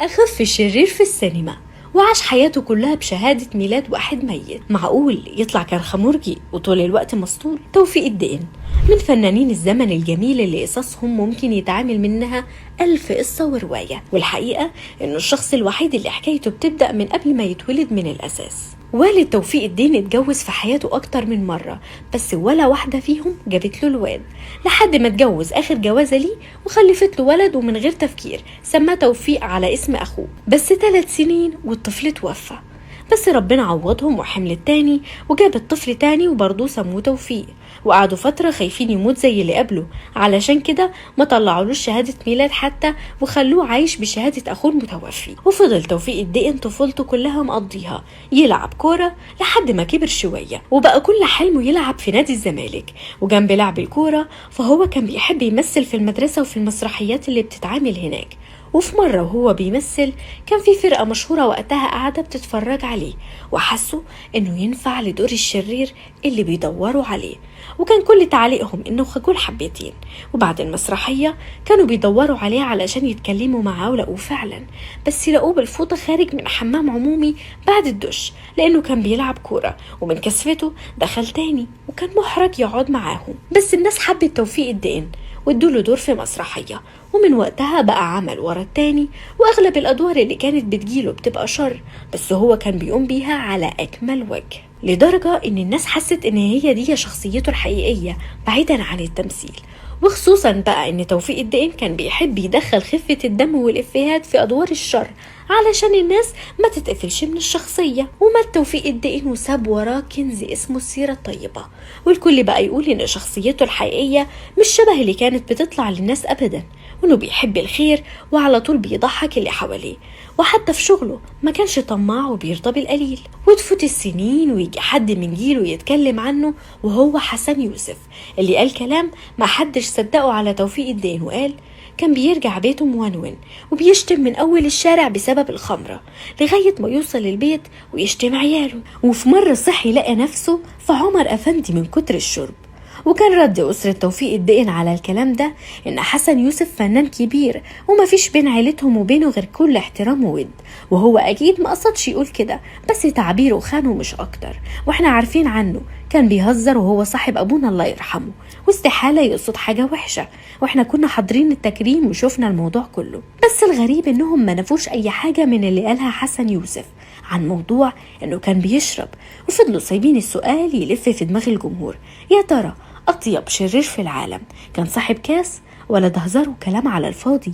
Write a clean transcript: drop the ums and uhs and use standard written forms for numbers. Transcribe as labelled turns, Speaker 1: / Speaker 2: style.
Speaker 1: أخف شرير في السينما وعاش حياته كلها بشهادة ميلاد واحد ميت. معقول يطلع كان خمرجي وطول الوقت مسطول؟ توفيق الدقن من فنانين الزمن الجميل اللي قصصهم ممكن يتعامل منها 1000 قصة ورواية، والحقيقة إنه الشخص الوحيد اللي حكايته بتبدأ من قبل ما يتولد من الأساس. والد توفيق الدين اتجوز في حياته أكتر من مرة، بس ولا واحدة فيهم جابت له الواد، لحد ما اتجوز آخر جوازة ليه وخلفت له ولد، ومن غير تفكير سماه توفيق على اسم أخوه. بس 3 سنين والطفل توفى، بس ربنا عوضهم وحمل التاني وجاب الطفل تاني وبرضه سموه توفيق، وقعدوا فترة خايفين يموت زي اللي قبله، علشان كده ما طلعولوش شهادة ميلاد حتى وخلوه عايش بشهادة أخوه المتوفي. وفضل توفيق الدقن طفولته كلها مقضيها يلعب كورة لحد ما كبر شوية وبقى كل حلمه يلعب في نادي الزمالك. وجنب لعب الكورة فهو كان بيحب يمثل في المدرسة وفي المسرحيات اللي بتتعامل هناك. وفي مرة وهو بيمثل كان في فرقة مشهورة وقتها قاعدة بتتفرج عليه، وحسوا انه ينفع لدور الشرير اللي بيدوروا عليه، وكان كل تعليقهم انه خجول حبتين. وبعد المسرحية كانوا بيدوروا عليه علشان يتكلموا معاه ولقوه فعلا، بس لقوه بالفوطة خارج من حمام عمومي بعد الدش لانه كان بيلعب كورة، ومن كسفته دخل تاني وكان محرج يقعد معاهم. بس الناس حبت توفيق الدقن وادوله دور في مسرحية، ومن وقتها بقى عمل ورا التاني، واغلب الادوار اللي كانت بتجيله بتبقى شر، بس هو كان بيقوم بيها على اكمل وجه، لدرجة ان الناس حست ان هي دي شخصيته الحقيقية بعيدا عن التمثيل. وخصوصا بقى ان توفيق الدقن كان بيحب يدخل خفة الدم والإفيهات في ادوار الشر علشان الناس ما تتقفلش من الشخصية. ومات توفيق الدقن وساب وراه كنز اسمه السيرة الطيبة، والكل بقى يقول ان شخصيته الحقيقية مش شبه اللي كانت بتطلع للناس ابدا، وانه بيحب الخير وعلى طول بيضحك اللي حواليه، وحتى في شغله ما كانش طماع وبيرضى بالقليل. وتفوت السنين ويجي حد من جيله يتكلم عنه، وهو حسن يوسف اللي قال كلام ما حدش صدقه على توفيق الدقن، وقال كان بيرجع بيته مونون وبيشتم من أول الشارع بسبب الخمرة لغاية ما يوصل البيت ويشتم عياله. وفي مرة صحي لقى نفسه في عمر أفندي من كتر الشرب. وكان رد أسرة توفيق الدقن على الكلام ده إن حسن يوسف فنان كبير وما فيش بين عيلتهم وبينه غير كل احترام وود، وهو أكيد ما قصدش يقول كده، بس تعبيره خانه مش أكتر، وإحنا عارفين عنه كان بيهزر وهو صاحب أبونا الله يرحمه، واستحالة يقصد حاجة وحشة، وإحنا كنا حاضرين التكريم وشوفنا الموضوع كله. بس الغريب إنهم ما نفوش أي حاجة من اللي قالها حسن يوسف عن موضوع إنه كان بيشرب، وفضلوا سايبين السؤال يلف في دماغ الجمهور، يا ترى أطيب شرير في العالم كان صاحب كاس ولا ده هزار وكلام على الفاضي؟